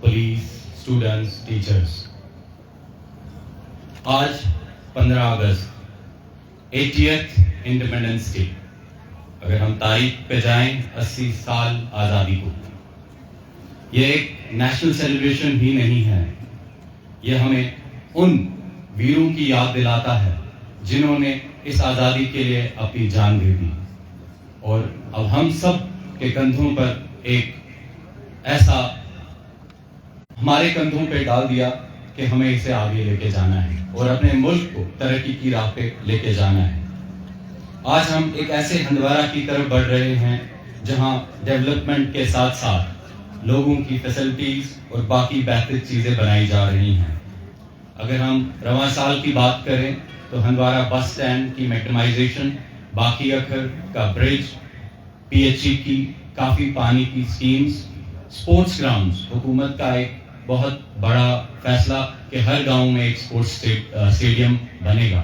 Police, students, teachers. आज 15 अगस्त 80th independence day. अगर हम तारीख पे जाएं 80 साल आज़ादी को, ये एक नेशनल सेलिब्रेशन ही नहीं है, ये हमें उन वीरों की याद दिलाता है जिन्होंने इस आज़ादी के लिए अपनी जान दे दी। और अब हम सब के कंधों पर एक ऐसा हमारे कंधों पे डाल दिया कि हमें इसे आगे लेके जाना है और अपने मुल्क को तरक्की की राह पे लेके जाना है। आज हम एक ऐसे हंदवारा की तरफ बढ़ रहे हैं जहां डेवलपमेंट के साथ साथ लोगों की फैसिलिटीज और बाकी बेहतर चीजें बनाई जा रही हैं। अगर हम रवां साल की बात करें तो हंदवारा बस स्टैंड की मैक्सिमाइजेशन, बाकी अखर का ब्रिज, पीएचई की काफी पानी की स्कीम्स, स्पोर्ट्स ग्राउंड्स, हुकूमत का एक बहुत बड़ा फैसला कि हर गांव में एक स्पोर्ट्स स्टेडियम बनेगा।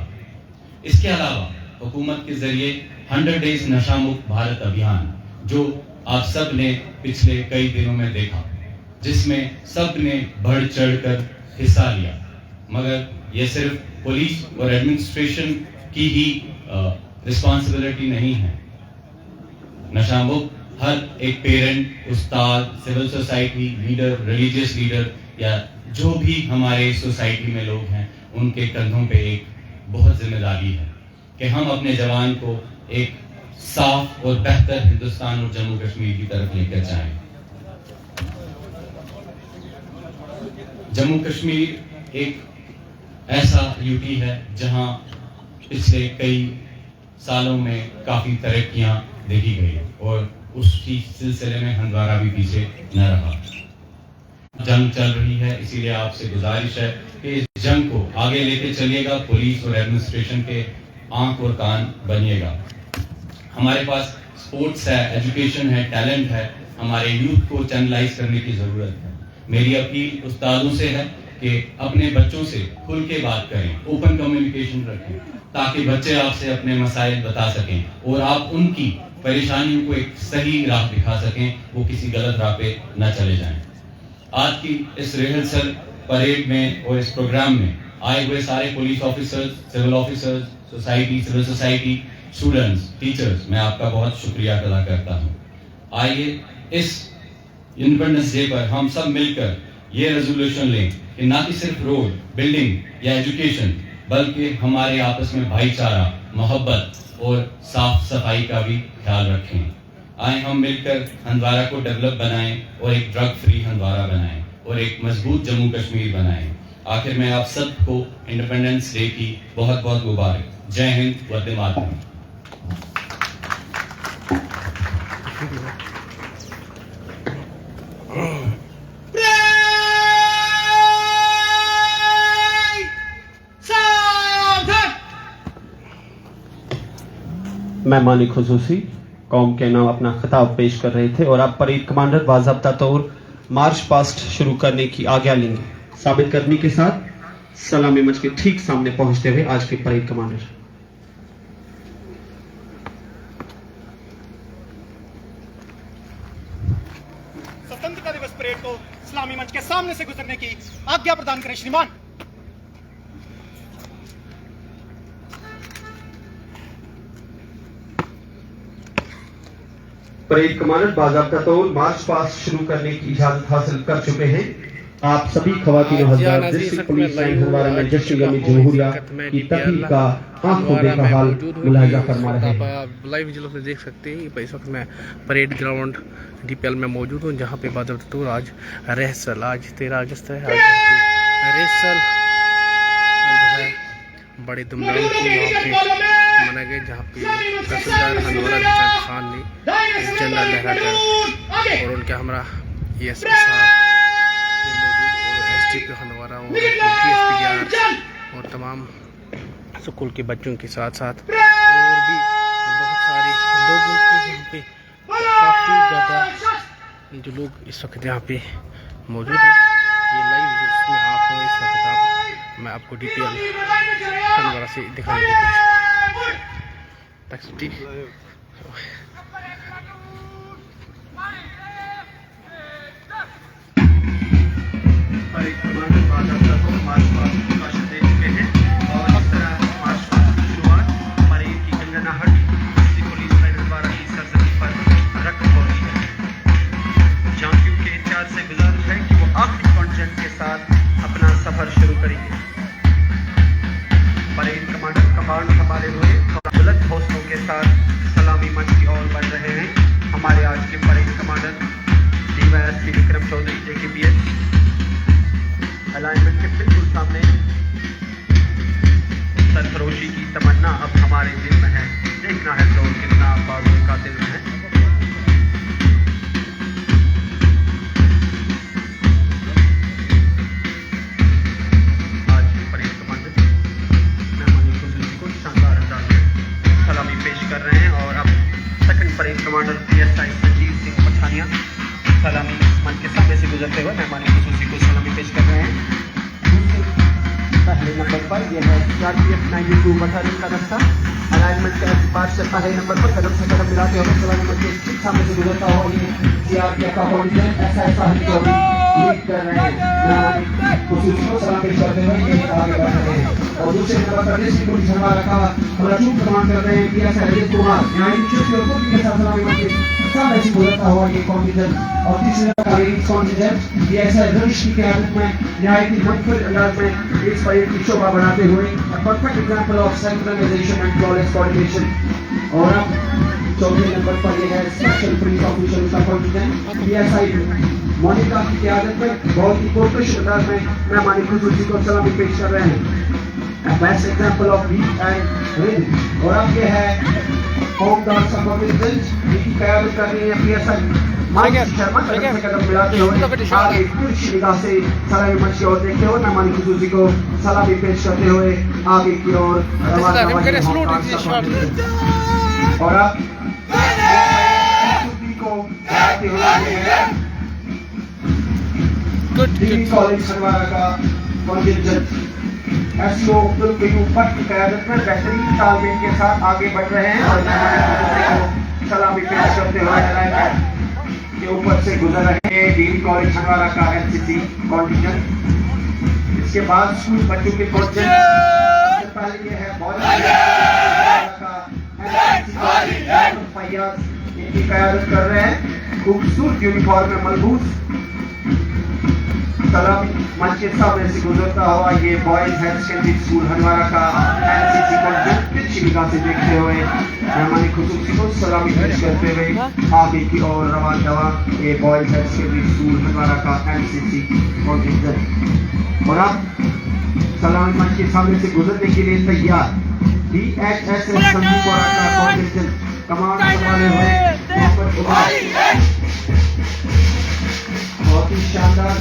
इसके अलावा हुकूमत के जरिए 100 डेज नशा मुक्त भारत अभियान, जो आप सब ने पिछले कई दिनों में देखा, जिसमें सब ने बढ़ चढ़कर हिस्सा लिया। मगर यह सिर्फ पुलिस और एडमिनिस्ट्रेशन की ही रिस्पॉन्सिबिलिटी नहीं है। नशा मुक्त हर एक पेरेंट, उस्ताद, civil society leader, religious leader या जो भी हमारे सोसाइटी में लोग हैं, उनके कंधों पे एक बहुत जिम्मेदारी है कि हम अपने जवान को एक साफ और बेहतर हिंदुस्तान और जम्मू कश्मीर की तरफ लेकर जाएं। जम्मू कश्मीर एक ऐसा यूटी है जहां पिछले कई सालों में काफी तरक्कियां देखी गई और उसी सिलसिले में हंदवारा भी पीछे न रहा। जंग चल रही है, इसीलिए आपसे गुजारिश है कि इस जंग को आगे लेके चलिएगा, पुलिस और एडमिनिस्ट्रेशन के आंख और कान बनिएगा। हमारे पास स्पोर्ट्स है, एजुकेशन है, टैलेंट है, हमारे यूथ को चैनलाइज करने की जरूरत है। मेरी अपील उस्तादों से है कि अपने बच्चों से खुल के बात करें, ओपन कम्युनिकेशन रखें, ताकि बच्चे आपसे अपने मसाइल बता सकें और आप उनकी परेशानियों को एक सही राह दिखा सकें, वो किसी गलत राह पे न चले जाएं। आज की इस रिहर्सल परेड में और इस प्रोग्राम में आए हुए सारे police officers, civil officers, civil society, students, teachers, मैं आपका बहुत शुक्रिया अदा करता हूँ। आइए इस इंडिपेंडेंस डे पर हम सब मिलकर ये रेजोल्यूशन लें कि ना कि सिर्फ रोड, बिल्डिंग या एजुकेशन, बल्कि हमारे आपस में भाईचारा, मोहब्बत और साफ सफाई का भी ख्याल रखें। आए हम मिलकर हंदवारा को डेवलप बनाएं और एक ड्रग फ्री हंदवारा बनाएं और एक मजबूत जम्मू कश्मीर बनाएं। आखिर में आप सबको इंडिपेंडेंस डे की बहुत बहुत मुबारक। जय हिंद, वंदे मातरम। मैं मालिक खुसूसी कौम के नाम अपना खिताब पेश कर रहे थे और आप परेड कमांडर बाज़ाब्ता तौर मार्च पास्ट शुरू करने की आज्ञा लेंगे। साबित करने के साथ सलामी मंच के ठीक सामने पहुंचते हुए आज के परेड कमांडर। स्वतंत्रता दिवस परेड को सलामी मंच के सामने से गुजरने की आज्ञा प्रदान करें श्रीमान। परेड कमांडर बाज़ाब्ता तौर मार्च पास्ट शुरू करने की इजाजत हासिल कर चुके हैं। आप सभी खवातीन और हज़रात डिस्ट्रिक्ट पुलिस लाइन हंदवारा में जश्न यौम जमहूरिया की तकरीब का आंखों देखा हाल मुलाहिजा फरमा रहे हैं। आप लाइव विजुअल्स में देख सकते हैं। इस वक्त मैं परेड ग्राउंड डीपीएल में मौजूद हूँ, जहाँ पे बाज़ाब्ता तौर आज रिहर्सल, आज 13 अगस्त है, रिहर्सल जो है बड़े धूमधाम से यहाँ पे मनाया गया, जहाँ पे तहसीलदार हंदवारा निशांत खान ने झंडा लहराकर और उनके हमरा एएसपी साहब मौजूद और एसडीपी हंदवारा और डीएसपी और तमाम स्कूल के बच्चों के साथ साथ और भी बहुत सारे लोगों की यहाँ पे काफ़ी ज़्यादा जो लोग इस वक्त यहाँ पे मौजूद हैं। ये लाइव वीडियोस में आप इस वक्त मैं आपको डीपीएल हंदवारा से दिखाने की कोशिश मार्च पास्ट की भाषण दे चुके हैं और इस तरह मार्च पास्ट की शुरुआत परेड की गंगनाहट दिल्ली पुलिस लाइन द्वारा की सरजमी पर रकम होती है। झांकियों के इंचार्ज से गुजारिश है कि वो आखिरी कॉन्टिजेंट के साथ अपना सफर शुरू करेंगे। परेड कमांडर कमांड संभाले हुए बुलंद हौसलों के साथ सलामी मंच की ओर बढ़ रहे हैं। हमारे आज के parade commander DYSP Vikram Chaudhary JKPS alignment के बिल्कुल सामने। सरफरोशी की तमन्ना अब हमारे दिल में है, देखना है तो कितना बाजुए का दिल में है। आज के परेड कमांडर मेहमानी खुशूसी को शानदार अंदाज में सलामी पेश कर रहे हैं और अब second parade commander PSI Sanjeev Singh Pathania सलामी मंच के सामने से गुजरते हुए मेहमानी खुशूसी को सलामी पेश कर रहे हैं। पहले नंबर पर यह है CRPF 92 बटालियन का दस्ता अलाइनमेंट के एतबार से पहले नंबर पर कदम से कदम मिलाते हुए सलामी मंच के ठीक सामने से गुजरता हुआ ये CRPF का कॉन्टिजेंट SI साहिब को लीड कर रहे हैं। मेहमानी खुशूसी को सलाम पेश करते हुए ये आगे बढ़ रहे हैं और दूसरे नंबर पर प्रदेश की पुलिस हमारा का प्लाटून कमांड कर रहे हैं PSI अजय कुमार के साथ सलामी मंच के सामने से गुजरता हुआ ये कॉन्टिजेंट और तीसरे कॉन्टिजेंट PSI रविश की क़यादत में न्याय की मुनफरिद अंदाज में इस परेड की शोभा बढ़ाते हुए perfect example of synchronization and flawless coordination. और अब चौथे नंबर पर यह है स्पेशल पुलिस ऑफिसर का कॉन्टिजेंट PSI मोनिका की क़यादत में बहुत ही कोशिश अंदाज में मेहमानी खुशूसी को सलामी पेश कर रहे हैं। Best example of lead and rhythm. और अब यह है होम गार्ड्स का कॉन्टिजेंट जिसकी क़यादत कर रही है PSI शर्मा कदम से कदम मिलाते हुए आगे तिरछी निगाह से सलामी मंच की ओर देखते हुए मेहमानी खुशूसी को सलामी पेश करते हुए आगे की ओर रवाना हुए। और अब को बढ़ाते हुए डिग्री कॉलेज हरवारा का कॉन्टिजेंट SO अब्दुल भट्ट की क़यादत में बेहतरीन तालमेल के साथ आगे बढ़ रहे हैं और मेहमानी खुशूसी को सलामी पेश करते हुए अलाइनमेंट के ऊपर से गुजर रहे हैं डिग्री कॉलेज हरवारा का NCC कॉन्टिजेंट। इसके बाद स्कूल बच्चों के कॉन्टिजेंट पहले ये है बॉयज का NCC फैयाज इनकी क़यादत कर रहे हैं। खूबसूरत यूनिफॉर्म में मलबूस सलामी मंच के सामने से गुजरता हुआ ये बॉयज हायर सेकेंडरी स्कूल हरवारा का NCC कॉन्टिजेंट तिरछी निगाह से देखते हुए मेहमानी खुशूसी को सलामी पेश करते हुए आगे की ओर रवाना ये बॉयज हायर सेकेंडरी स्कूल हरवारा का NCC कॉन्टिजेंट। और अब सलामी मंच के सामने से गुजरने के लिए तैयार DHSS संजीवपुरा का कॉन्टिजेंट कमांड संभाले हुए बहुत ही शानदार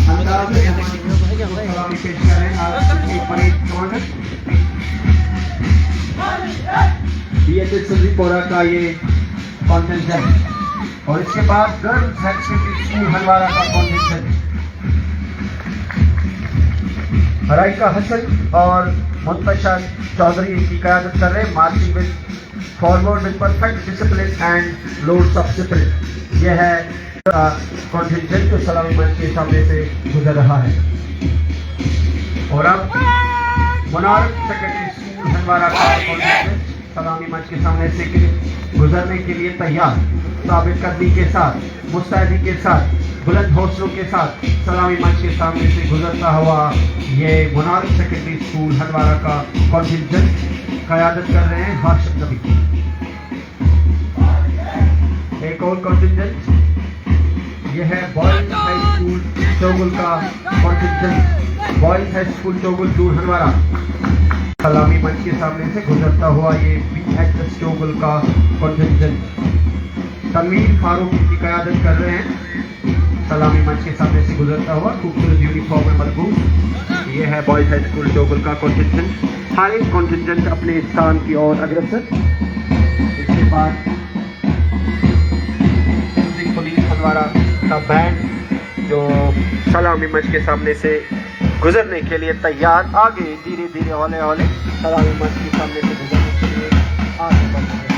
अंदाज में सलामी पेश कर रहे हैं आज के परेड कमांडर DHS संजीवपुरा का ये कॉन्टिजेंट। और इसके बाद गर्ल्स हायर सेकेंडरी स्कूल हरवारा का कॉन्टिजेंट राइका हसन और मुंतशा चौधरी की क़यादत कर रहे हैं marching with forward with perfect discipline and loads of discipline. यह है कॉन्टिजेंट जो सलामी मंच के सामने से गुजर रहा है। और अब मोनार्क सेकेंडरी स्कूल हरवारा का कॉन्टिजेंट सलामी मंच के सामने से गुजरने के लिए तैयार साबित करने के साथ मुस्तैदी के साथ बुलंद हौसलों के साथ सलामी मंच के सामने से गुजरता हुआ ये मोनार्क सेकेंडरी स्कूल हरवारा का कॉन्टिजेंट क़यादत कर रहे हैं हाशिम नबी। एक और कॉन्टिजेंट यह है बॉयज हाई स्कूल चौगुल का contingent boys high school Chougule दूर हरवारा सलामी मंच के सामने से गुजरता हुआ ये BHS चौगुल का कॉन्टिजेंट तनवीर फारूक की क़यादत कर रहे हैं सलामी मंच के सामने से गुजरता हुआ खूबसूरत यूनिफॉर्म में मलबूस। ये है बॉयज हाई स्कूल चौगुल का कॉन्टिजेंट। हर एक कॉन्टिजेंट अपने स्थान की ओर अग्रसर। इसके बाद पुलिस हरवारा का बैंड जो सलामी मंच के सामने से गुजरने के लिए तैयार आगे धीरे धीरे हौले हौले सलामी मंच के सामने से गुजरने के लिए आगे बढ़ रहे हैं।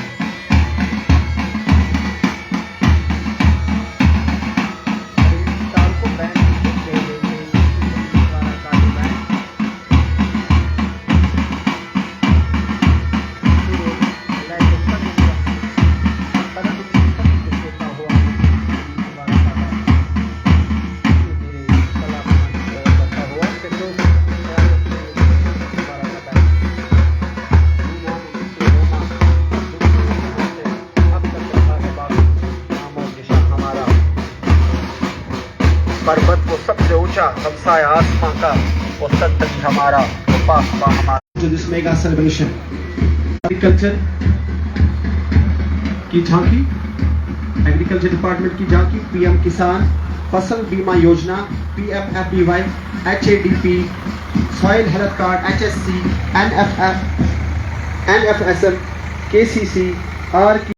पर्वत वो सबसे ऊंचा, हमसाया आसमां का वो सतत हमारा, वो पासबा हमारा। जो दिस मेगा सेलिब्रेशन एग्रीकल्चर की झांकी, एग्रीकल्चर डिपार्टमेंट की झांकी, पीएम किसान Fasal Bima Yojana, PFFBY, HADP, soil health card, HSC, NFSM, KCC, are